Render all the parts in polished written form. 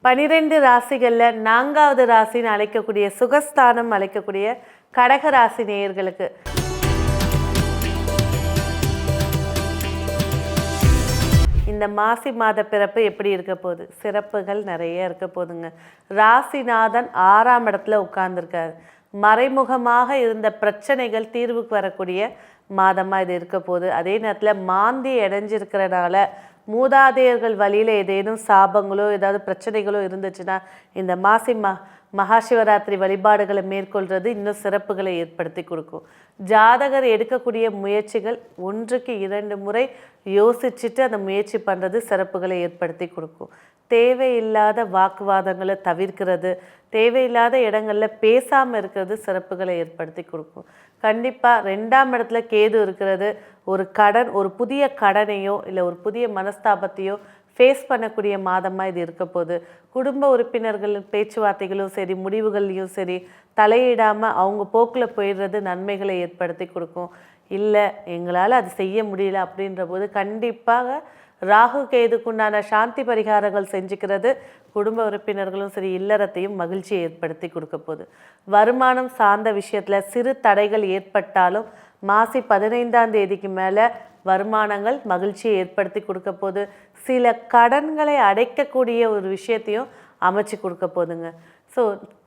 12 ராசிகளில் 4வது ராசின்னு அழைக்கக்கூடிய சுகஸ்தானம் அழைக்கக்கூடிய கடக ராசி நேயர்களுக்கு இந்த மாசி மாத பிறப்பு எப்படி இருக்க போகுது? சிறப்புகள் நிறைய இருக்க போகுதுங்க. ராசிநாதன் 6ஆம் இடத்துல உட்கார்ந்துருக்காரு. மறைமுகமாக இருந்த பிரச்சனைகள் தீர்வுக்கு வரக்கூடிய மாதமாக இது இருக்க போகுது. அதே நேரத்தில் மாந்தி அடைஞ்சிருக்கிறனால மூதாதையர்கள் வழியில் ஏதேனும் சாபங்களோ ஏதாவது பிரச்சனைகளோ இருந்துச்சுன்னா இந்த மகாசிவராத்திரி வழிபாடுகளை மேற்கொள்வது இன்னும் சிறப்புகளை ஏற்படுத்தி கொடுக்கும். ஜாதகர் எடுக்கக்கூடிய முயற்சிகள் 1க்கு 2 முறை யோசிச்சுட்டு அந்த முயற்சி பண்ணுறது சிறப்புகளை ஏற்படுத்தி கொடுக்கும். தேவையில்லாத வாக்குவாதங்களை தவிர்க்கிறது, தேவையில்லாத இடங்களில் பேசாமல் இருக்கிறது சிறப்புகளை ஏற்படுத்தி கொடுக்கும். கண்டிப்பாக 2ஆம் இடத்துல கேது இருக்கிறது ஒரு புதிய கடனையோ இல்லை ஒரு புதிய மனஸ்தாபத்தையோ ஃபேஸ் பண்ணக்கூடிய மாதமாக இது இருக்க போகுது. குடும்ப உறுப்பினர்கள் பேச்சுவார்த்தைகளும் சரி முடிவுகள்லையும் சரி தலையிடாமல் அவங்க போக்கில் போயிடுறது நன்மைகளை ஏற்படுத்தி கொடுக்கும். இல்லை எங்களால் அது செய்ய முடியல அப்படின்ற போது கண்டிப்பாக ராகு கேதுக்குண்டான சாந்தி பரிகாரங்கள் செஞ்சுக்கிறது குடும்ப உறுப்பினர்களும் சரி இல்லறத்தையும் மகிழ்ச்சியை ஏற்படுத்தி கொடுக்க போகுது. வருமானம் சார்ந்த விஷயத்தில் சிறு தடைகள் ஏற்பட்டாலும் மாசி 15ஆம் தேதிக்கு மேலே வருமானங்கள் மகிழ்ச்சியை ஏற்படுத்தி கொடுக்க போகுது. சில கடன்களை அடைக்கக்கூடிய ஒரு விஷயத்தையும் அமைச்சு கொடுக்க போகுதுங்க. ஸோ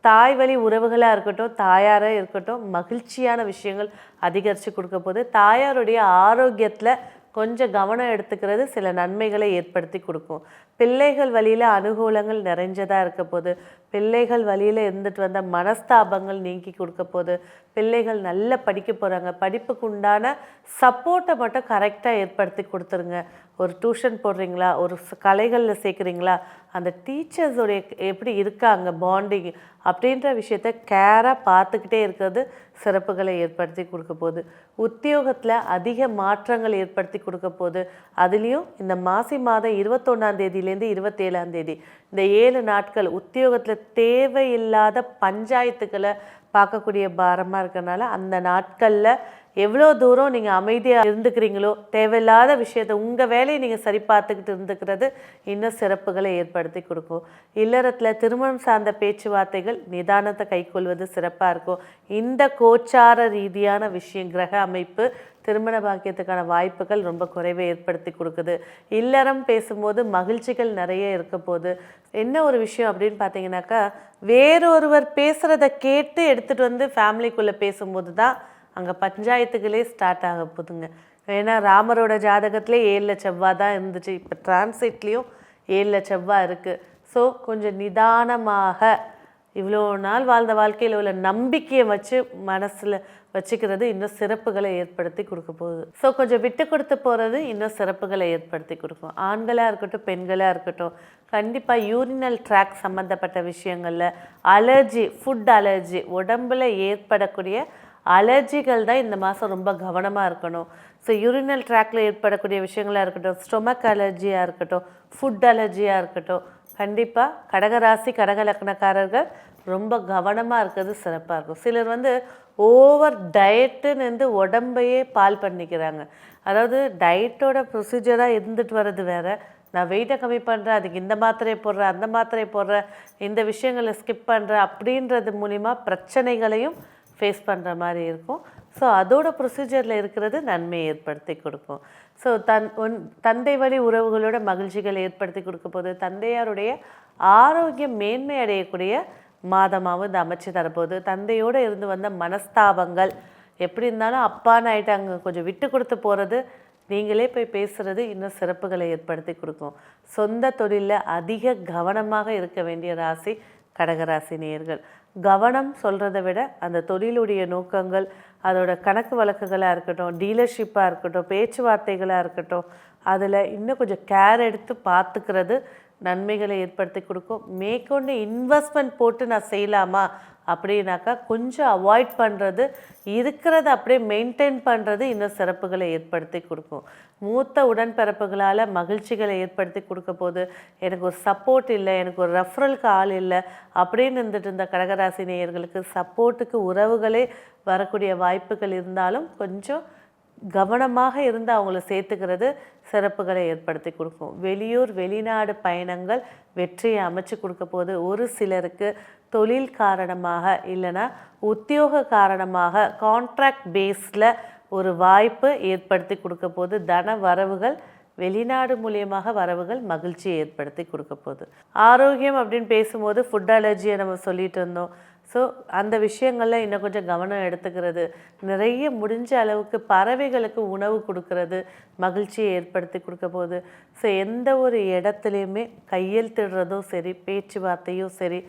தாய் வழி உறவுகளாக இருக்கட்டும், தாயாராக இருக்கட்டும், மகிழ்ச்சியான விஷயங்கள் அதிகரித்து கொடுக்க போகுது. தாயாருடைய ஆரோக்கியத்தில் கொஞ்சம் கவனம் எடுத்துக்கிறது சில நன்மைகளை ஏற்படுத்தி கொடுக்கும். பிள்ளைகள் வழியில் அனுகூலங்கள் நிறைஞ்சதாக இருக்க போது, பிள்ளைகள் வழியில் இருந்துட்டு வந்த மனஸ்தாபங்கள் நீக்கி கொடுக்க போது, பிள்ளைகள் நல்லா படிக்க போகிறாங்க, படிப்புக்கு உண்டான சப்போர்ட்டை மட்டும் கரெக்டாக ஏற்படுத்தி கொடுத்துருங்க. ஒரு டியூஷன் போடுறீங்களா, ஒரு கலைகளில் சேர்க்குறீங்களா, அந்த டீச்சர்ஸோடைய எப்படி இருக்காங்க பாண்டிங் அப்படின்ற விஷயத்த கேராக பார்த்துக்கிட்டே இருக்கிறது சிறப்புகளை ஏற்படுத்தி கொடுக்க போகுது. உத்தியோகத்தில் அதிக மாற்றங்கள் ஏற்படுத்தி கொடுக்க போகுது. அதுலேயும் இந்த மாசி மாதம் 21ஆம் தேதியிலேருந்து 27ஆம் தேதி இந்த 7 நாட்கள் உத்தியோகத்தில் தேவையில்லாத பஞ்சாயத்துக்களை பார்க்கக்கூடிய பாரமாக இருக்கிறனால அந்த நாட்களில் எவ்வளோ தூரம் நீங்கள் அமைதியாக இருந்துக்கிறீங்களோ தேவையில்லாத விஷயத்தை உங்கள் வேலையை நீங்கள் சரி பார்த்துக்கிட்டு இருந்துக்கிறது இன்னும் சிறப்புகளை ஏற்படுத்தி கொடுக்கும். இல்லறத்தில் திருமணம் சார்ந்த பேச்சுவார்த்தைகள் நிதானத்தை கைக்கொள்வது சிறப்பாக இருக்கும். இந்த கோச்சார ரீதியான விஷயம் கிரக அமைப்பு திருமண பாக்கியத்துக்கான வாய்ப்புகள் ரொம்ப குறைவை ஏற்படுத்தி கொடுக்குது. இல்லறம் பேசும்போது மகிழ்ச்சிகள் நிறைய இருக்க போகுது. என்ன ஒரு விஷயம் அப்படின்னு பார்த்தீங்கன்னாக்கா, வேறொருவர் பேசுகிறத கேட்டு எடுத்துகிட்டு வந்து ஃபேமிலிக்குள்ளே பேசும்போது தான் அங்கே பஞ்சாயத்துகளே ஸ்டார்ட் ஆக போகுதுங்க. ஏன்னா ராமரோட ஜாதகத்திலே 7 செவ்வாய் தான் இருந்துச்சு. இப்போ டிரான்சிட்லேயும் 7 செவ்வாய் இருக்குது. ஸோ கொஞ்சம் நிதானமாக இவ்வளோ நாள் வாழ்ந்த வாழ்க்கையில் உள்ள நம்பிக்கையை வச்சு மனசில் வச்சுக்கிறது இன்னும் சிறப்புகளை ஏற்படுத்தி கொடுக்க போகுது. ஸோ கொஞ்சம் விட்டு கொடுத்து போகிறது இன்னும் சிறப்புகளை ஏற்படுத்தி கொடுக்கும். ஆண்களாக இருக்கட்டும் பெண்களாக இருக்கட்டும், கண்டிப்பாக யூரினல் ட்ராக் சம்மந்தப்பட்ட விஷயங்களில் அலர்ஜி, ஃபுட் அலர்ஜி, உடம்பில் ஏற்படக்கூடிய அலர்ஜிகள் தான் இந்த மாதம் ரொம்ப கவனமாக இருக்கணும். ஸோ யூரினல் ட்ராக்ல ஏற்படக்கூடிய விஷயங்களாக இருக்கட்டும், ஸ்டொமக் அலர்ஜியாக இருக்கட்டும், ஃபுட் அலர்ஜியாக இருக்கட்டும், கண்டிப்பாக கடகராசி கடக லக்னக்காரர்கள் ரொம்ப கவனமாக இருக்கிறது சிறப்பாக இருக்கும். சிலர் ஓவர் டயட்டுன்னு உடம்பையே பால் பண்ணிக்கிறாங்க. அதாவது டயட்டோட ப்ரொசீஜராக இருந்துட்டு வர்றது வேறு, நான் வெயிட்டை கம்மி பண்ணுறேன், அதுக்கு இந்த மாத்திரையை போடுறேன், அந்த மாத்திரையை போடுறேன், இந்த விஷயங்களை ஸ்கிப் பண்ணுறேன் அப்படின்றது மூலிமா பிரச்சனைகளையும் ஃபேஸ் பண்ணுற மாதிரி இருக்கும். ஸோ அதோட ப்ரொசீஜரில் இருக்கிறது நன்மையை ஏற்படுத்தி கொடுக்கும். ஸோ தந்தை வழி உறவுகளோட மகிழ்ச்சிகளை ஏற்படுத்தி கொடுக்க போது, தந்தையாருடைய ஆரோக்கியம் மேன்மை அடையக்கூடிய மாதமாகவும் இந்த அமைச்சு தரப்போகுது. தந்தையோடு இருந்து வந்த மனஸ்தாபங்கள் எப்படி இருந்தாலும் அப்பான்னு ஆகிட்டு அங்கே கொஞ்சம் விட்டு கொடுத்து போகிறது, நீங்களே போய் பேசுகிறது இன்னும் சிறப்புகளை ஏற்படுத்தி கொடுக்கும். சொந்த தொழிலில் அதிக கவனமாக இருக்க வேண்டிய ராசி கடகராசி நேயர்கள். கவனம் சொல்கிறத விட அந்த தொழிலுடைய நோக்கங்கள், அதோட கணக்கு வழக்குகளாக இருக்கட்டும், டீலர்ஷிப்பாக இருக்கட்டும், பேச்சுவார்த்தைகளாக இருக்கட்டும், அதில் இன்னும் கொஞ்சம் கேர் எடுத்து பார்த்துக்கிறது நன்மைகளை ஏற்படுத்தி கொடுக்கும். மேற்கொண்டு இன்வெஸ்ட்மெண்ட் போட்டு நான் செய்யலாமா அப்படின்னாக்கா கொஞ்சம் அவாய்ட் பண்ணுறது, இருக்கிறத அப்படியே மெயின்டைன் பண்ணுறது இன்னும் சிறப்புகளை ஏற்படுத்தி கொடுக்கும். மூத்த உடன்பிறப்புகளால் மகிழ்ச்சிகளை ஏற்படுத்தி கொடுக்க போது, எனக்கு ஒரு சப்போர்ட் இல்லை, எனக்கு ஒரு ரெஃபரலுக்கு ஆள் இல்லை அப்படின்னு இருந்துட்டு இருந்த கடகராசி நேயர்களுக்கு சப்போர்ட்டுக்கு உறவுகளே வரக்கூடிய வாய்ப்புகள் இருந்தாலும் கொஞ்சம் கவனமாக இருந்து அவங்கள சேர்த்துக்கிறது சிறப்புகளை ஏற்படுத்தி கொடுக்கும். வெளியூர் வெளிநாடு பயணங்கள் வெற்றியை அமைச்சு கொடுக்க போது. ஒரு சிலருக்கு தொழில் காரணமாக இல்லைன்னா உத்தியோக காரணமாக கான்ட்ராக்ட் பேஸில் ஒரு வாய்ப்பு ஏற்படுத்தி கொடுக்க போது. தன வரவுகள் வெளிநாடு மூலியமாக வரவுகள் மகிழ்ச்சியை ஏற்படுத்தி கொடுக்க போகுது. ஆரோக்கியம் அப்படின்னு பேசும்போது ஃபுட் அலர்ஜியை நம்ம சொல்லிட்டு இருந்தோம். ஸோ அந்த விஷயங்களில் இன்னும் கொஞ்சம் கவனம் எடுத்துக்கிறது, நிறைய முடிஞ்ச அளவுக்கு பறவைகளுக்கு உணவு கொடுக்கறது மகிழ்ச்சியை ஏற்படுத்தி கொடுக்க போகுது. ஸோ எந்த ஒரு இடத்துலையுமே கையெழுத்திடுறதும் சரி, பேச்சுவார்த்தையும் சரி,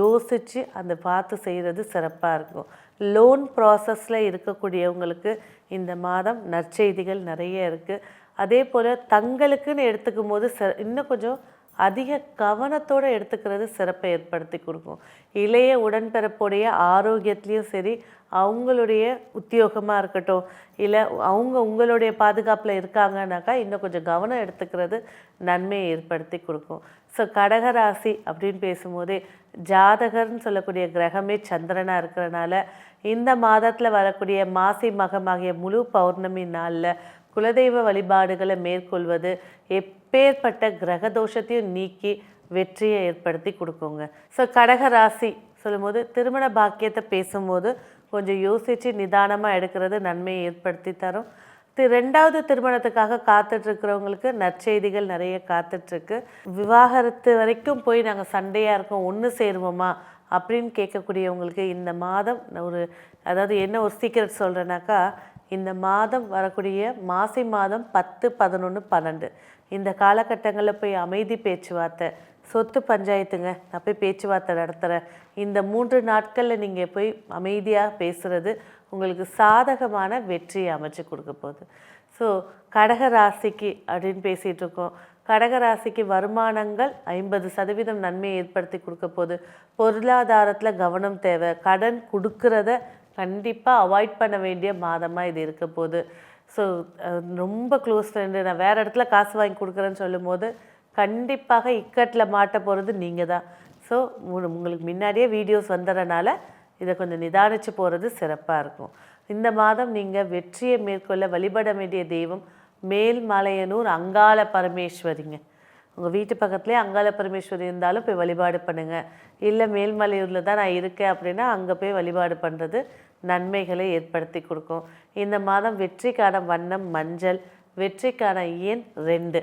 யோசித்து அந்த பார்த்து செய்கிறது சிறப்பாக இருக்கும். லோன் ப்ராசஸில் இருக்கக்கூடியவங்களுக்கு இந்த மாதம் நற்செய்திகள் நிறைய இருக்குது. அதே போல் தங்களுக்குன்னு எடுத்துக்கும் போது இன்னும் கொஞ்சம் அதிக கவனத்தோடு எடுத்துக்கிறது சிறப்பை ஏற்படுத்தி கொடுக்கும். இளைய உடன்பிறப்புடைய ஆரோக்கியத்துலேயும் சரி, அவங்களுடைய உத்தியோகமாக இருக்கட்டும், இல்லை அவங்க உங்களுடைய பாதுகாப்பில் இருக்காங்கனாக்கா இன்னும் கொஞ்சம் கவனம் எடுத்துக்கிறது நன்மையை ஏற்படுத்தி கொடுக்கும். ஸோ கடகராசி அப்படின்னு பேசும்போதே ஜாதகர்னு சொல்லக்கூடிய கிரகமே சந்திரனாக இருக்கிறனால இந்த மாதத்தில் வரக்கூடிய மாசி மகமாகிய முழு பௌர்ணமி நாளில் குலதெய்வ வழிபாடுகளை மேற்கொள்வது எப்பேற்பட்ட கிரக தோஷத்தையும் நீக்கி வெற்றியை ஏற்படுத்தி கொடுக்குங்க. ஸோ கடகராசி சொல்லும்போது திருமண பாக்கியத்தை பேசும்போது கொஞ்சம் யோசித்து நிதானமாக எடுக்கிறது நன்மையை ஏற்படுத்தி தரும். ரெண்டாவது திருமணத்துக்காக காத்துட்ருக்கிறவங்களுக்கு நற்செய்திகள் நிறைய காத்துட்ருக்கு. விவாகரத்து வரைக்கும் போய் நாங்கள் சண்டையாக இருக்கோம், ஒன்று சேருவோமா அப்படின்னு கேட்கக்கூடியவங்களுக்கு இந்த மாதம் அதாவது என்ன ஒரு சீக்கிரட் சொல்கிறேன்னாக்கா, இந்த மாதம் வரக்கூடிய மாசி மாதம் 10, 11, 12 இந்த காலகட்டங்களில் போய் அமைதி பேச்சுவார்த்தை, சொத்து பஞ்சாயத்துங்க, நான் போய் பேச்சுவார்த்தை நடத்துகிறேன், இந்த 3 நாட்களில் நீங்கள் போய் அமைதியாக பேசுகிறது உங்களுக்கு சாதகமான வெற்றியை அமைச்சு கொடுக்க போகுது. ஸோ கடகராசிக்கு அப்படின்னு பேசிகிட்டு இருக்கோம். கடகராசிக்கு வருமானங்கள் 50% நன்மையை ஏற்படுத்தி கொடுக்க போகுது. பொருளாதாரத்தில் கவனம் தேவை. கடன் கொடுக்கறத கண்டிப்பாக அவாய்ட் பண்ண வேண்டிய மாதமாக இது இருக்க போகுது. ஸோ ரொம்ப க்ளோஸ் ஃப்ரெண்டு, நான் வேறு இடத்துல காசு வாங்கி கொடுக்குறேன்னு சொல்லும் போது கண்டிப்பாக இக்கட்டில் மாட்ட போகிறது நீங்கள் தான். ஸோ உங்களுக்கு முன்னாடியே வீடியோஸ் வந்துடுறனால இதை கொஞ்சம் நிதானித்து போகிறது சிறப்பாக இருக்கும். இந்த மாதம் நீங்கள் வெற்றியை மேற்கொள்ள வழிபட வேண்டிய தெய்வம் மேல்மலையனூர் அங்காள பரமேஸ்வரிங்க. உங்கள் வீட்டு பக்கத்துலேயே அங்காள பரமேஸ்வரி இருந்தாலும் போய் வழிபாடு பண்ணுங்கள். இல்லை மேல்மலையூரில் தான் நான் இருக்கேன் அப்படின்னா அங்கே போய் வழிபாடு பண்ணுறது நன்மைகளை ஏற்படுத்தி கொடுக்கும். இந்த மாதம் வெற்றிக்கான வண்ணம் மஞ்சள், வெற்றிக்கான எண் 2.